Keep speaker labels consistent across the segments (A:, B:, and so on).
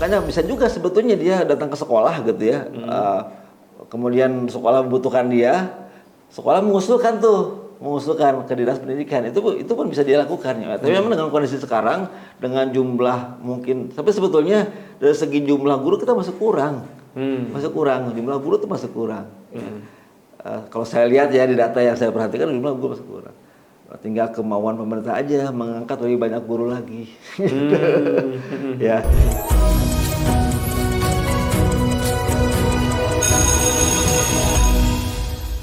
A: makanya bisa juga sebetulnya dia datang ke sekolah gitu ya. Kemudian sekolah membutuhkan dia, sekolah mengusulkan ke dinas pendidikan, itu pun bisa dia lakukan ya. Tapi memang dengan kondisi sekarang dengan jumlah mungkin, tapi sebetulnya dari segi jumlah guru kita masih kurang. Jumlah guru itu masih kurang. Ya. Kalau saya lihat ya di data yang saya perhatikan jumlah guru masih kurang. Tinggal kemauan pemerintah aja mengangkat lebih banyak guru lagi. Ya.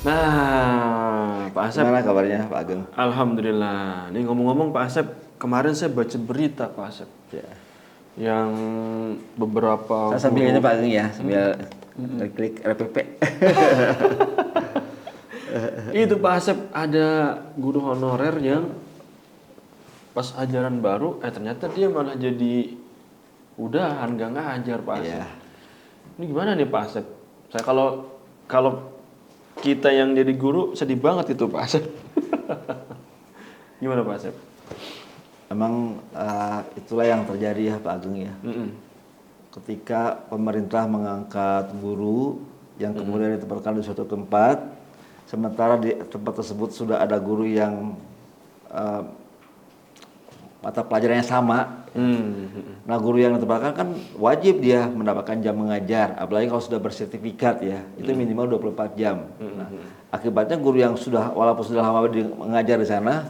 B: Nah, Pak Asep.
A: Gimana kabarnya Pak Ageng?
B: Alhamdulillah. Nih ngomong-ngomong Pak Asep, kemarin saya baca berita Pak Asep.
A: Ya.
B: Yang beberapa
A: Saya sambil ini Pak Ageng ya, sambil klik RPP.
B: Itu Pak Asep, ada guru honorer yang pas ajaran baru, ternyata dia malah jadi udahan, nggak ngajar Pak Asep.
A: Ya.
B: Ini gimana nih Pak Asep? Saya kalau kita yang jadi guru sedih banget itu Pak Asep. Gimana Pak Asep?
A: Emang itulah yang terjadi ya Pak Ageng ya. Ketika pemerintah mengangkat guru yang kemudian ditempatkan di suatu tempat, sementara di tempat tersebut sudah ada guru yang mata pelajarannya sama. Nah guru yang ditempatkan kan wajib dia mendapatkan jam mengajar, apalagi kalau sudah bersertifikat ya, itu minimal 24 jam. Nah, akibatnya guru yang walaupun sudah lama mengajar di sana,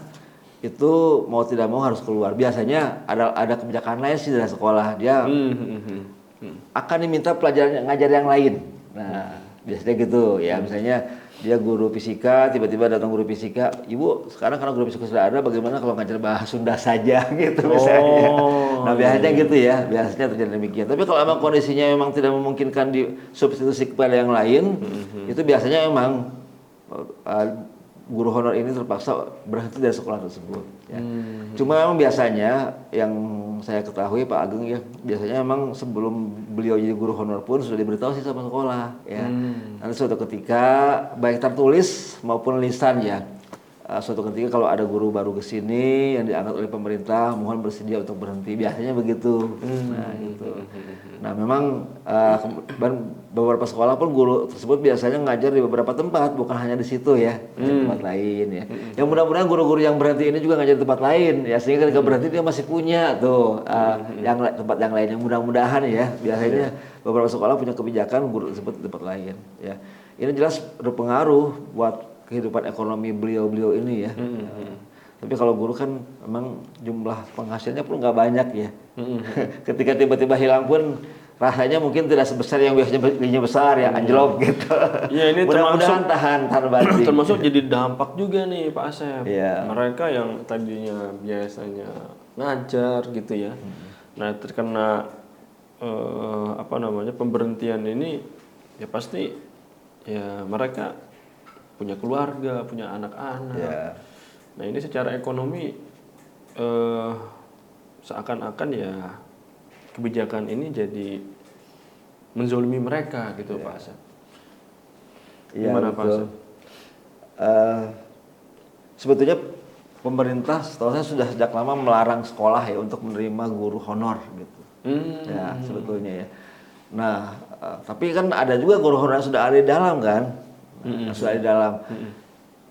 A: itu mau tidak mau harus keluar. Biasanya ada kebijakan lain sih dari sekolah, dia akan diminta pelajaran ngajar yang lain. Nah biasanya gitu ya, misalnya dia guru fisika, tiba-tiba datang guru fisika, ibu sekarang karena guru fisika sudah ada, bagaimana kalau ngajar bahasa Sunda saja gitu misalnya. Nah biasanya gitu ya, biasanya terjadi demikian. Tapi kalau memang kondisinya memang tidak memungkinkan di substitusi kepada yang lain, itu biasanya memang guru honor ini terpaksa berhenti dari sekolah tersebut. Ya. Cuma memang biasanya yang saya ketahui Pak Ageng ya, biasanya memang sebelum beliau jadi guru honor pun sudah diberitahu sih sama sekolah. Ya. Nanti suatu ketika baik tertulis maupun lisan ya, suatu ketika kalau ada guru baru ke sini yang diangkat oleh pemerintah, mohon bersedia untuk berhenti. Biasanya begitu. Nah gitu. Nah memang beberapa sekolah pun guru tersebut biasanya ngajar di beberapa tempat, bukan hanya di situ ya, di tempat lain ya. Yang mudah-mudahan guru-guru yang berhenti ini juga ngajar di tempat lain ya, sehingga ketika berhenti dia masih punya tuh tempat yang lain. Yang mudah-mudahan ya, biasanya beberapa sekolah punya kebijakan guru tersebut di tempat lain ya. Ini jelas berpengaruh buat kehidupan ekonomi beliau-beliau ini ya. Tapi kalau guru kan memang jumlah penghasilnya pun nggak banyak ya. Ketika tiba-tiba hilang pun rasanya mungkin tidak sebesar yang biasanya besar ya, anjlok gitu.
B: Ya ini
A: mudah-mudahan tahan banting.
B: Termasuk jadi dampak juga nih Pak Asep.
A: Ya.
B: Mereka yang tadinya biasanya ngajar gitu ya. Nah terkena pemberhentian ini ya pasti ya mereka punya keluarga, punya anak-anak. Yeah. Nah ini secara ekonomi seakan-akan ya kebijakan ini jadi menzolimi mereka gitu Pak Asep. Gimana Pak Asep?
A: Sebetulnya pemerintah setahu saya sudah sejak lama melarang sekolah ya untuk menerima guru honor gitu. Ya sebetulnya ya. Nah tapi kan ada juga guru honor yang sudah ada di dalam kan. Sudah di dalam.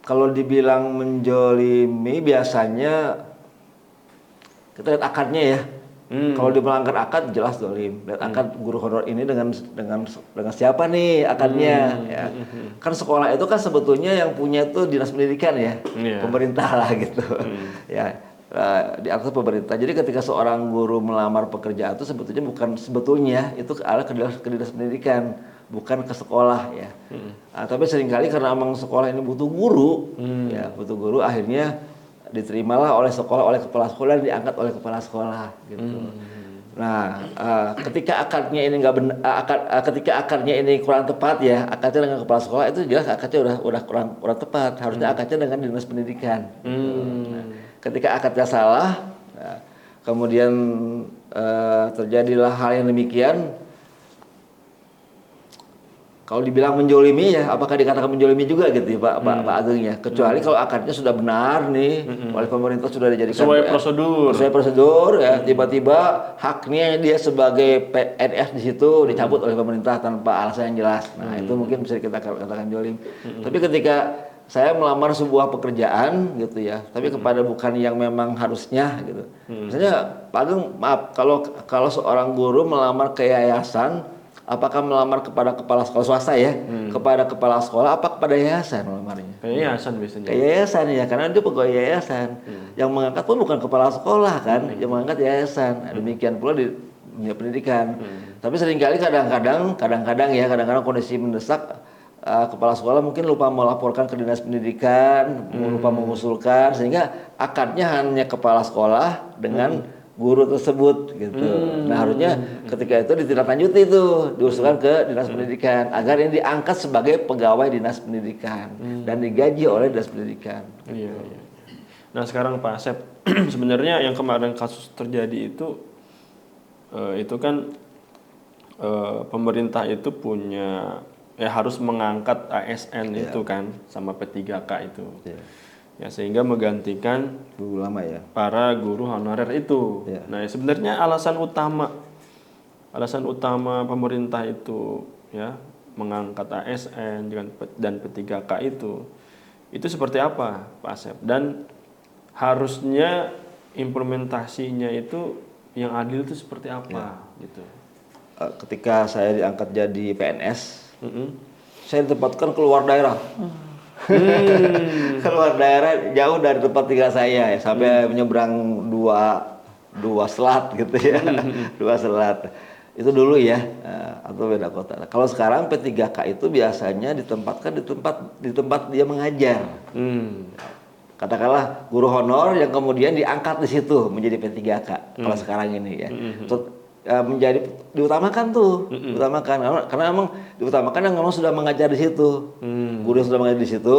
A: Kalau dibilang menjolimi biasanya kita lihat akadnya ya. Kalau melanggar akad jelas dolim. Lihat akad guru honor ini dengan siapa nih akadnya? Ya. Kan sekolah itu kan sebetulnya yang punya itu dinas pendidikan ya, pemerintah lah gitu. Ya di atas pemerintah. Jadi ketika seorang guru melamar pekerjaan itu sebetulnya itu ke dinas pendidikan, bukan ke sekolah ya. Tapi seringkali karena memang sekolah ini butuh guru, ya butuh guru, akhirnya diterimalah oleh sekolah, oleh kepala sekolah, dan diangkat oleh kepala sekolah gitu. Nah, ketika akadnya ini ketika akadnya ini kurang tepat ya, akadnya dengan kepala sekolah itu jelas akadnya udah kurang tepat. Harusnya akadnya dengan dinas pendidikan. Gitu. Nah, ketika akadnya salah, kemudian terjadilah hal yang demikian. kalau dibilang menjolimi ya, apakah dikatakan menjolimi juga gitu ya Pak Ageng ya? Kecuali kalau akadnya sudah benar nih, oleh pemerintah sudah dijadikan
B: sesuai prosedur.
A: sesuai prosedur ya, tiba-tiba haknya dia sebagai PNS di situ dicabut oleh pemerintah tanpa alasan yang jelas. Nah itu mungkin bisa kita katakan jolim. Tapi ketika saya melamar sebuah pekerjaan gitu ya, tapi kepada bukan yang memang harusnya gitu. Misalnya Pak Ageng, maaf kalau seorang guru melamar ke yayasan, apakah melamar kepada kepala sekolah swasta ya, kepada kepala sekolah, apa kepada yayasan melamarnya?
B: Kayak yayasan biasanya.
A: Kayak yayasan ya, karena dia pegawai yayasan. Yang mengangkat pun bukan kepala sekolah kan, yang mengangkat yayasan. Nah, demikian pula di dunia pendidikan. Tapi seringkali kadang-kadang kondisi mendesak, kepala sekolah mungkin lupa melaporkan ke dinas pendidikan, lupa mengusulkan, sehingga akadnya hanya kepala sekolah dengan guru tersebut gitu. Nah harusnya ketika itu ditindaklanjuti itu diusulkan ke dinas pendidikan agar ini diangkat sebagai pegawai dinas pendidikan dan digaji oleh dinas pendidikan.
B: Iya. Nah sekarang Pak Asep, sebenarnya yang kemarin kasus terjadi itu kan pemerintah itu punya harus mengangkat ASN itu kan sama P3K itu. Ya sehingga menggantikan
A: guru lama ya,
B: para guru honorer itu. Nah sebenarnya alasan utama pemerintah itu ya mengangkat ASN dan P3K itu seperti apa Pak Asep? Dan harusnya implementasinya itu yang adil itu seperti apa gitu?
A: Ketika saya diangkat jadi PNS, saya ditempatkan keluar daerah. Keluar daerah jauh dari tempat tinggal saya ya, sampai menyeberang dua selat gitu ya. Dua selat itu dulu ya, atau beda kota. Kalau sekarang P3K itu biasanya ditempatkan di tempat dia mengajar. Katakanlah guru honor yang kemudian diangkat di situ menjadi P3K. Kalau sekarang ini ya, menjadi diutamakan karena memang diutamakan yang memang sudah mengajar di situ, guru yang sudah mengajar di situ.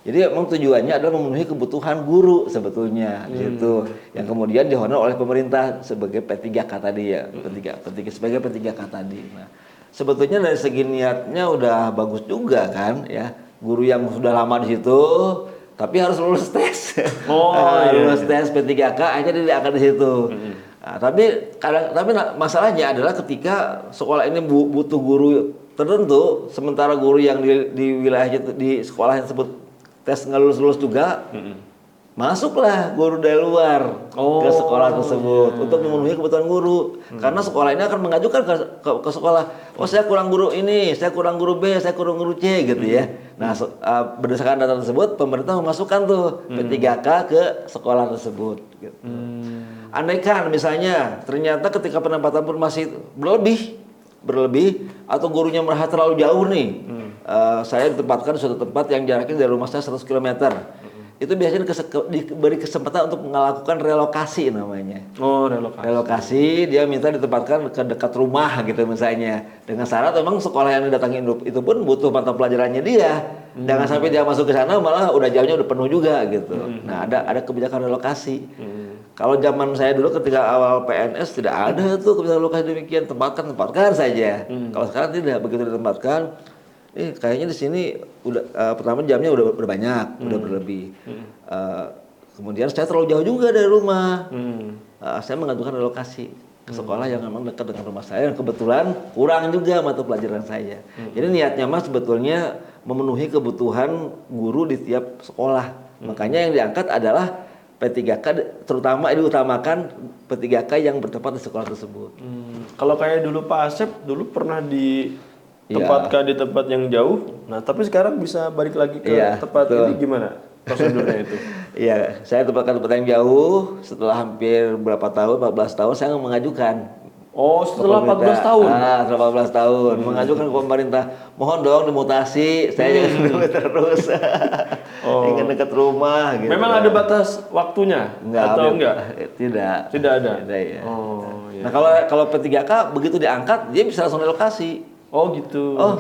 A: Jadi memang tujuannya adalah memenuhi kebutuhan guru sebetulnya di situ, yang kemudian dihonor oleh pemerintah sebagai P3K tadi ya, sebagai P3K tadi. Nah, sebetulnya dari segi niatnya udah bagus juga kan ya, guru yang sudah lama di situ tapi harus lulus tes, lulus tes P3K akhirnya dia diangkat di situ. Nah, tapi masalahnya adalah ketika sekolah ini butuh guru tertentu, sementara guru yang di wilayah di sekolah tersebut tes nggak lulus juga, masuklah guru dari luar ke sekolah tersebut untuk memenuhi kebutuhan guru. Karena sekolah ini akan mengajukan ke sekolah, oh saya kurang guru ini, saya kurang guru B, saya kurang guru C gitu ya. Nah berdasarkan data tersebut pemerintah memasukkan tuh P3K ke sekolah tersebut. Gitu. Andaikan misalnya ternyata ketika penempatan pun masih berlebih atau gurunya merasa terlalu jauh nih, saya ditempatkan di suatu tempat yang jaraknya dari rumah saya 100 km. Itu biasanya diberi kesempatan untuk melakukan relokasi namanya.
B: Oh, relokasi.
A: Relokasi, dia minta ditempatkan ke dekat rumah gitu misalnya. Dengan syarat memang sekolah yang didatangi itu pun butuh mata pelajarannya dia. Jangan sampai dia masuk ke sana malah udah jauhnya udah penuh juga gitu. Nah, ada kebijakan relokasi. Kalau zaman saya dulu ketika awal PNS tidak ada tuh kebijakan relokasi demikian, tempatkan saja. Kalau sekarang tidak, begitu ditempatkan kayaknya di sini udah pertama jamnya udah banyak, udah berlebih. Kemudian saya terlalu jauh juga dari rumah. Saya mengajukan relokasi ke sekolah yang memang dekat dengan rumah saya, dan kebetulan kurang juga mata pelajaran saya. Jadi niatnya mas sebetulnya memenuhi kebutuhan guru di tiap sekolah. Makanya yang diangkat adalah P3K, terutama diutamakan P3K yang bertempat di sekolah tersebut.
B: Kalau kayak dulu Pak Asep dulu pernah ditempatkan di tempat yang jauh, nah tapi sekarang bisa balik lagi ke tempat ini, gimana prosedurnya itu?
A: Iya, saya tempatkan tempat yang jauh setelah hampir berapa tahun, 14 tahun saya mengajukan.
B: Oh, setelah 14 tahun?
A: Setelah 14 tahun mengajukan ke pemerintah, mohon dong dimutasi, saya jangan dulu terus. Ingin dekat rumah gitu.
B: Memang ada batas waktunya? Enggak?
A: Tidak.
B: Tidak ada?
A: Tidak, ya.
B: Oh, iya.
A: Nah kalau P3K begitu diangkat, dia bisa langsung relokasi.
B: Oh gitu.
A: Oh,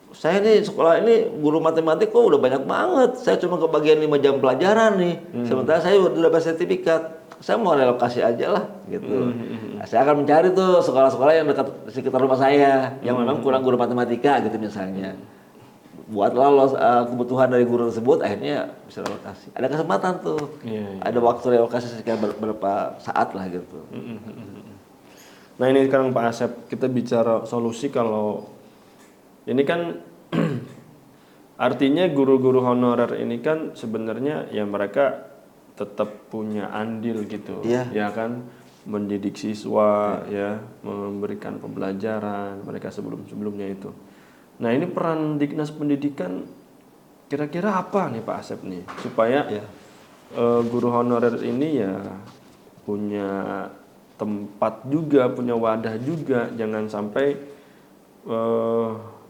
A: saya nih sekolah ini guru matematik kok udah banyak banget. Saya cuma kebagian 5 jam pelajaran nih. Sementara saya udah dapat sertifikat. Saya mau relokasi aja lah gitu. Nah, saya akan mencari tuh sekolah-sekolah yang dekat sekitar rumah saya, yang memang kurang guru matematika gitu misalnya. Buatlah kebutuhan dari guru tersebut, akhirnya bisa relokasi. Ada kesempatan tuh, ada waktu relokasi sekian beberapa saat lah gitu.
B: Nah ini sekarang Pak Asep, kita bicara solusi. Kalau ini kan artinya guru-guru honorer ini kan sebenarnya ya mereka tetap punya andil gitu, ya kan, mendidik siswa, ya, memberikan pembelajaran mereka sebelum-sebelumnya itu. Nah ini peran Dinas Pendidikan kira-kira apa nih Pak Asep nih, supaya guru honorer ini ya punya tempat juga, punya wadah juga, jangan sampai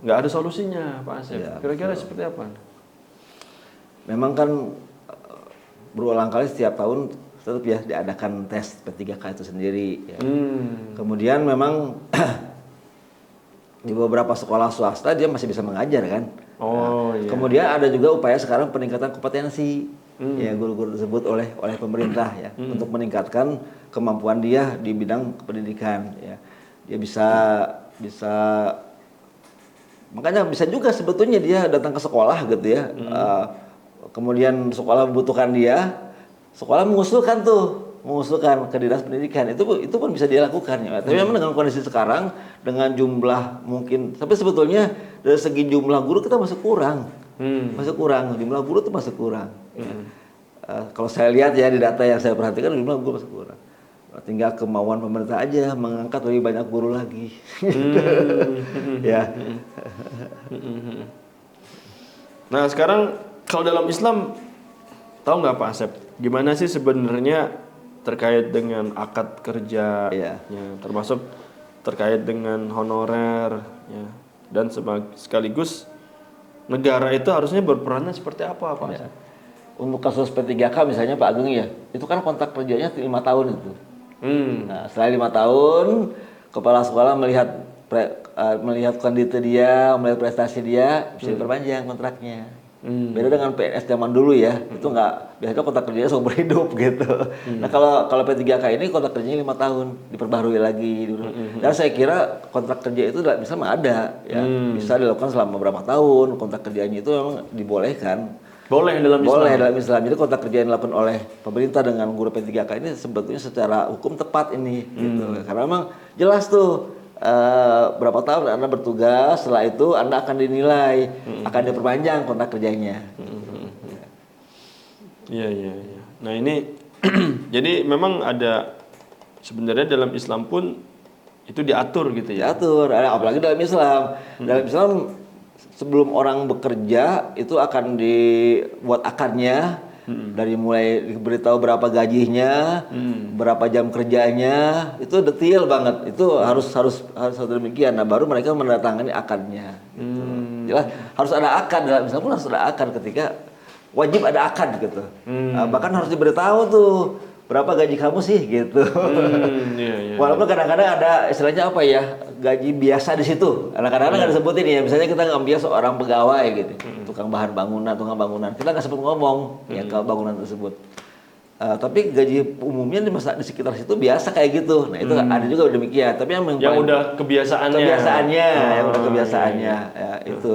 B: nggak ada solusinya Pak Asep. Kira-kira seperti apa?
A: Memang kan berulang kali setiap tahun tetap ya diadakan tes P3K itu sendiri. Ya. Kemudian memang di beberapa sekolah swasta dia masih bisa mengajar kan. Kemudian ada juga upaya sekarang peningkatan kompetensi ya guru-guru tersebut oleh pemerintah ya untuk meningkatkan kemampuan dia di bidang pendidikan ya. Dia bisa makanya bisa juga sebetulnya dia datang ke sekolah gitu ya. Kemudian sekolah membutuhkan dia, sekolah mengusulkan ke Dinas Pendidikan, itu pun bisa dia lakukan ya. Tapi memang dengan kondisi sekarang dengan jumlah mungkin, tapi sebetulnya dari segi jumlah guru kita masih kurang, jumlah guru itu masih kurang. Ya. Kalau saya lihat ya di data yang saya perhatikan jumlah guru masih kurang. Tinggal kemauan pemerintah aja mengangkat lebih banyak guru lagi. Ya.
B: Nah sekarang kalau dalam Islam tahu nggak Pak Asep, gimana sih sebenarnya terkait dengan akad kerja, ya, termasuk terkait dengan honorer, ya, dan sekaligus negara itu harusnya berperannya seperti apa Pak Asep?
A: Untuk kasus P3K misalnya Pak Agung ya, itu kan kontrak kerjanya 5 tahun itu. Nah, setelah 5 tahun, kepala sekolah melihat kondisi dia, melihat prestasi dia, bisa diperpanjang kontraknya. Beda dengan PNS zaman dulu ya, itu nggak, biasanya kontrak kerjanya seumur hidup gitu. Nah kalau P3K ini kontrak kerjanya 5 tahun, diperbarui lagi. Dan saya kira kontrak kerja itu bisa ada, ya, bisa dilakukan selama beberapa tahun. Kontrak kerjanya itu memang dibolehkan.
B: Boleh dalam Islam.
A: Boleh dalam Islam. Jadi kontrak kerja yang dilakukan oleh pemerintah dengan guru P3K ini sebetulnya secara hukum tepat ini, gitu. Karena memang jelas tuh. Berapa tahun Anda bertugas, setelah itu Anda akan dinilai, akan diperpanjang kontrak kerjanya.
B: Iya. Nah ini jadi memang ada sebenarnya dalam Islam pun itu diatur gitu ya.
A: Diatur, apalagi dalam Islam. Dalam Islam sebelum orang bekerja itu akan dibuat akadnya. Dari mulai diberitahu berapa gajinya, berapa jam kerjanya, itu detail banget. Itu harus demikian. Nah, baru mereka menandatangani akadnya. Gitu. Jelas harus ada akad, dalam Islam pun harus ada akad, ketika wajib ada akad gitu. Bahkan harus diberitahu tuh berapa gaji kamu sih gitu. Walaupun kadang-kadang ada istilahnya apa ya, gaji biasa di situ. Kadang-kadang nggak disebutin ya. Misalnya kita ngambil seorang pegawai gitu, tukang bangunan, kita nggak sebut ngomong ya ke bangunan tersebut. Tapi gaji umumnya di sekitar situ biasa kayak gitu. Nah itu ada juga demikian. Tapi yang
B: udah kebiasaannya,
A: ya, itu.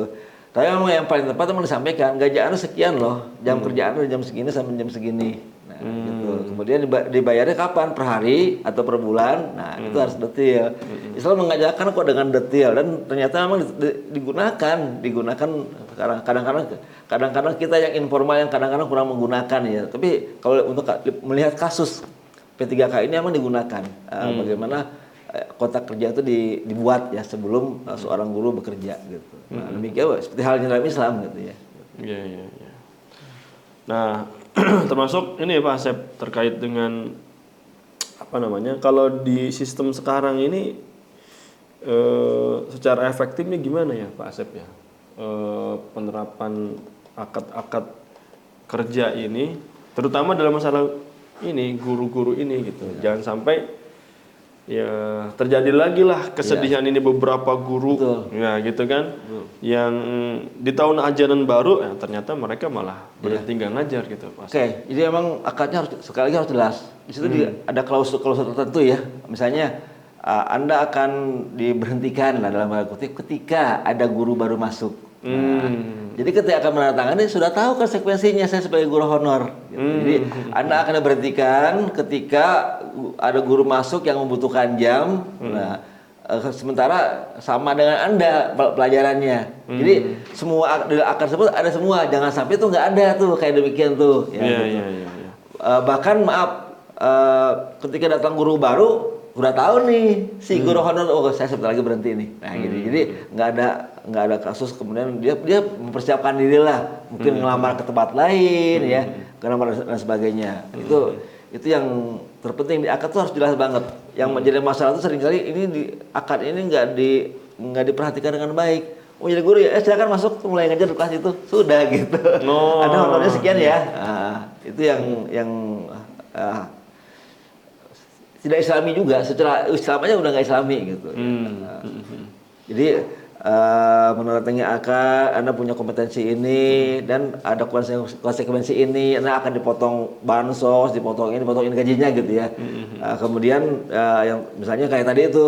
A: Tapi memang yang paling tepat memang disampaikan gaji Anda sekian loh, jam kerjaan dari jam segini sampai jam segini. Nah, gitu. Kemudian dibayarnya kapan? Per hari atau per bulan? Nah, itu harus detail. Islam mengajarkan kok dengan detail, dan ternyata memang digunakan kadang-kadang kita yang informal yang kadang-kadang kurang menggunakan ya. Tapi kalau untuk melihat kasus P3K ini memang digunakan bagaimana kontrak kerja itu dibuat ya sebelum seorang guru bekerja gitu. Nah, demikian seperti halnya dalam Islam gitu ya.
B: Iya. Nah, termasuk ini ya Pak Asep, terkait dengan apa namanya, kalau di sistem sekarang ini secara efektifnya gimana ya Pak Asep ya, penerapan akad kerja ini, terutama dalam masalah ini guru-guru ini gitu. Jangan sampai ya terjadi lagi lah kesedihan ini beberapa guru
A: Betul.
B: ya gitu kan yang di tahun ajaran baru ya ternyata mereka malah berhenti nggak ngajar gitu Pak.
A: Oke, jadi memang akadnya harus sekali lagi harus jelas. Di situ ada klausul-klausul tertentu ya. Misalnya Anda akan diberhentikan lah dalam tanda kutip ketika ada guru baru masuk. Nah, jadi ketika akan menandatangani sudah tahu konsekuensinya saya sebagai guru honor. Gitu. Jadi Anda akan diberhentikan ketika ada guru masuk yang membutuhkan jam. Nah, sementara sama dengan Anda pelajarannya. Jadi semua akan tersebut ada semua. Jangan sampai itu nggak ada tuh kayak demikian tuh. Ya, gitu. Bahkan maaf ketika datang guru baru udah tahu nih si guru honor saya sebentar lagi berhenti nih. Nah, jadi nggak ada kasus kemudian dia mempersiapkan diri lah, mungkin ngelamar ke tempat lain ya, ngelamar dan sebagainya. Itu yang terpenting di akad tuh harus jelas banget. Yang menjadi masalah itu seringkali ini di akad ini nggak diperhatikan dengan baik. Oh jadi guru ya, silakan masuk mulai ngajar di kelas itu sudah gitu. Ada honornya sekian ya. Nah, itu yang tidak islami juga, secara Islam aja udah nggak islami gitu. Jadi menurut akad Anda punya kompetensi ini dan ada konsekuensi ini, Anda akan dipotong bansos, dipotong ini gajinya gitu ya. Kemudian yang misalnya kayak tadi itu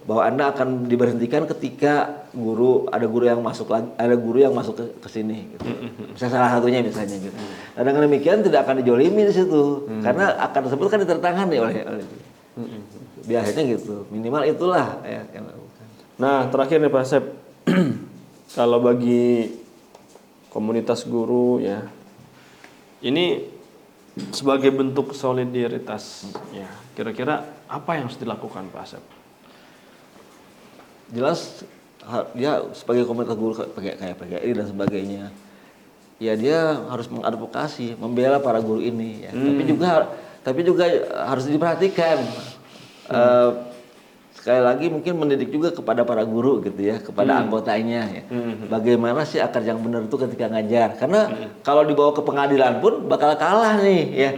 A: bahwa Anda akan diberhentikan ketika ada guru yang masuk ke sini gitu. Misalnya salah satunya misalnya gitu. Nah, dengan demikian tidak akan dijolimi di situ karena akad tersebut kan ditertangani oleh biasanya gitu, minimal itulah ya yang lakukan.
B: Nah terakhir nih Pak Asep, kalau bagi komunitas guru ya, ini sebagai bentuk solidaritas ya, kira-kira apa yang harus dilakukan Pak Asep?
A: Jelas dia sebagai komunitas guru kayak PGRI dan sebagainya, ya dia harus mengadvokasi, membela para guru ini ya. Tapi juga harus diperhatikan. Sekali lagi mungkin mendidik juga kepada para guru gitu ya, kepada anggotanya ya. Bagaimana sih akad yang benar itu ketika ngajar? Karena kalau dibawa ke pengadilan pun bakal kalah nih ya.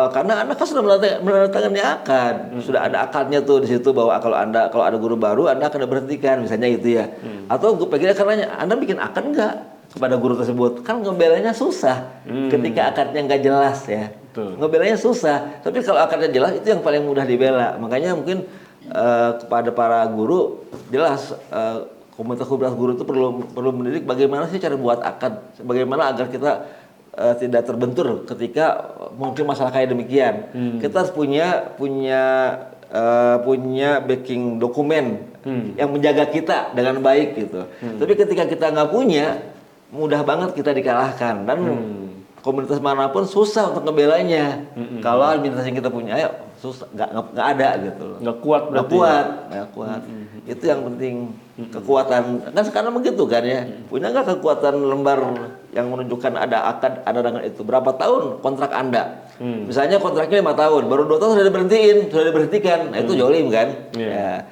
A: Karena Anda kan sudah menandatangani akad, sudah ada akadnya tuh di situ bahwa kalau ada guru baru Anda akan diberhentikan misalnya gitu ya. Atau gue pikir karena Anda bikin akad enggak kepada guru tersebut, kan ngebelanya susah ketika akadnya nggak jelas ya. Ngebelanya susah, tapi kalau akadnya jelas itu yang paling mudah dibela. Makanya mungkin kepada para guru jelas komunitas guru itu perlu mendidik bagaimana sih cara buat akad, bagaimana agar kita tidak terbentur ketika mungkin masalah kayak demikian. Kita harus punya backing dokumen yang menjaga kita dengan baik gitu. Tapi ketika kita nggak punya, mudah banget kita dikalahkan dan komunitas manapun susah untuk ngebelanya. Kalau administrasi yang kita punya, ayo susah, nggak ada gitu loh.
B: Nggak kuat berarti.
A: Nggak kuat. Itu yang penting, kekuatan. Kan sekarang begitu kan ya. Punya nggak kekuatan lembar yang menunjukkan ada akad, ada dengan itu. Berapa tahun kontrak Anda? Misalnya kontraknya 5 tahun, baru 2 tahun sudah diberhentikan. Nah, itu jolim kan? Ya.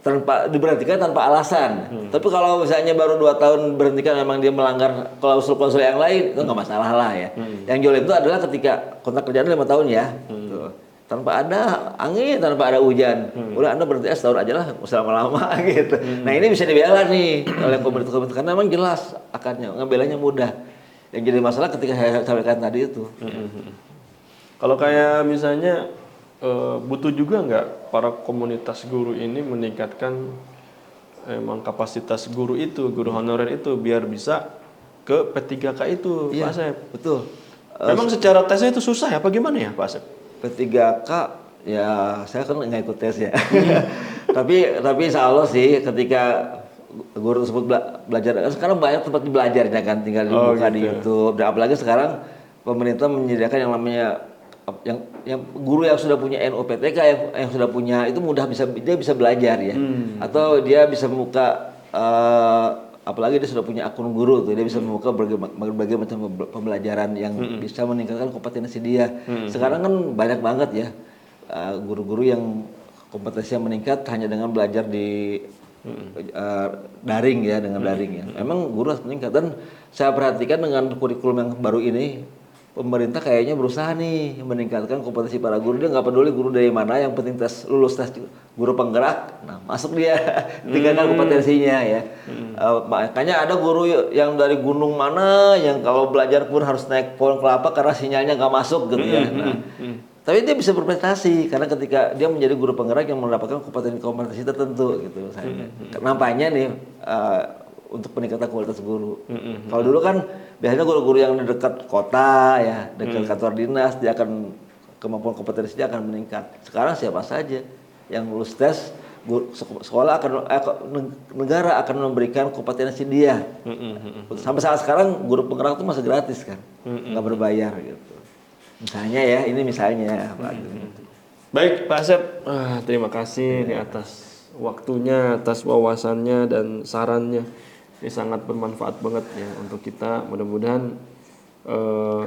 A: Tanpa diberhentikan tanpa alasan. Tapi kalau misalnya baru 2 tahun berhentikan memang dia melanggar klausul-klausul yang lain, itu nggak masalah lah ya. Yang jolim itu adalah ketika kontrak kerjaan 5 tahun ya. Tuh. Tanpa ada angin, tanpa ada hujan. Udah Anda berhenti setahun aja lah, usah lama-lama gitu. Nah, ini bisa dibela nih oleh komunitas karena memang jelas akadnya, ngebelanya mudah. Yang jadi masalah ketika saya sampaikan tadi itu.
B: Kalau kayak misalnya butuh juga nggak para komunitas guru ini meningkatkan emang kapasitas guru honorer itu biar bisa ke P3K itu, Pak Asep?
A: Betul.
B: Memang secara tesnya itu susah ya, apa gimana ya, Pak Asep?
A: P3K ya saya kan nggak ikut tes ya. tapi insya Allah sih ketika guru tersebut belajar, sekarang banyak tempat belajarnya kan, tinggal dibuka di YouTube. Dan apalagi sekarang pemerintah menyediakan yang namanya yang guru yang sudah punya NUPTK yang sudah punya itu mudah dia bisa belajar ya. Atau dia bisa membuka apalagi dia sudah punya akun guru tuh, dia bisa membuka berbagai macam pembelajaran yang bisa meningkatkan kompetensi dia. Sekarang kan banyak banget ya guru-guru yang kompetensinya meningkat hanya dengan belajar di daring ya, dengan daring ya. Memang guru harus meningkat dan saya perhatikan dengan kurikulum yang baru ini pemerintah kayaknya berusaha nih meningkatkan kompetensi para guru. Dia nggak peduli guru dari mana, yang penting lulus tes guru penggerak, nah masuk dia tingkatkan kompetensinya ya. Makanya ada guru yang dari gunung mana yang kalau belajar pun harus naik pohon kelapa karena sinyalnya nggak masuk gitu ya. Nah, tapi dia bisa berprestasi karena ketika dia menjadi guru penggerak yang mendapatkan kompetensi tertentu gitu. Nampaknya nih untuk peningkatan kualitas guru. Kalau dulu kan biasanya guru-guru yang di dekat kota ya, dekat kantor dinas, dia akan kemampuan kompetensinya akan meningkat. Sekarang siapa saja yang lulus tes, sekolah akan negara akan memberikan kompetensi dia. Sampai saat sekarang guru penggerak itu masih gratis kan, nggak berbayar gitu. Misalnya ya, ini misalnya.
B: Baik Pak Asep, terima kasih nih atas waktunya, atas wawasannya dan sarannya. Ini sangat bermanfaat banget ya untuk kita. Mudah-mudahan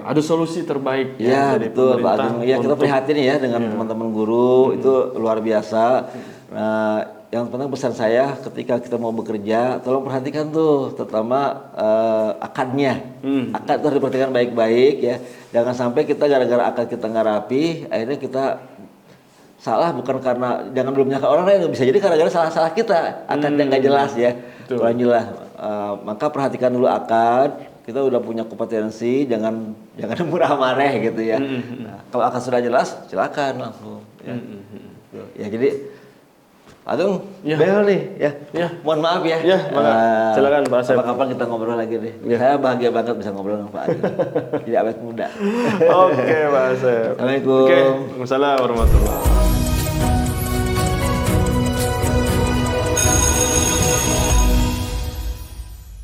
B: ada solusi terbaik
A: ya
B: dari
A: betul Pak
B: pemerintah.
A: Agung. Ya kita prihatin ya dengan teman-teman guru itu luar biasa. Nah, yang penting pesan saya ketika kita mau bekerja, tolong perhatikan tuh terutama akadnya. Akad itu harus diperhatikan baik-baik ya. Jangan sampai kita gara-gara akad kita nggak rapi, akhirnya kita salah bukan karena jangan belum menyangka orang lain, bisa jadi gara-gara salah kita akad yang nggak jelas ya, kurang jelas. Maka perhatikan dulu akad, kita udah punya kompetensi, jangan murah mareh gitu ya. Nah, kalau akad sudah jelas, silakan langsung. Ya jadi, Agung, bel nih ya. Mohon maaf ya.
B: Ya, silakan Pak Asep.
A: Kapan-kapan kita ngobrol lagi deh. Saya bahagia banget bisa ngobrol dengan Pak Agung. Jadi awet muda.
B: Oke Pak Asep.
A: Assalamualaikum.
B: Oke, Waalaikumsalam warahmatullahi wabarakatuh.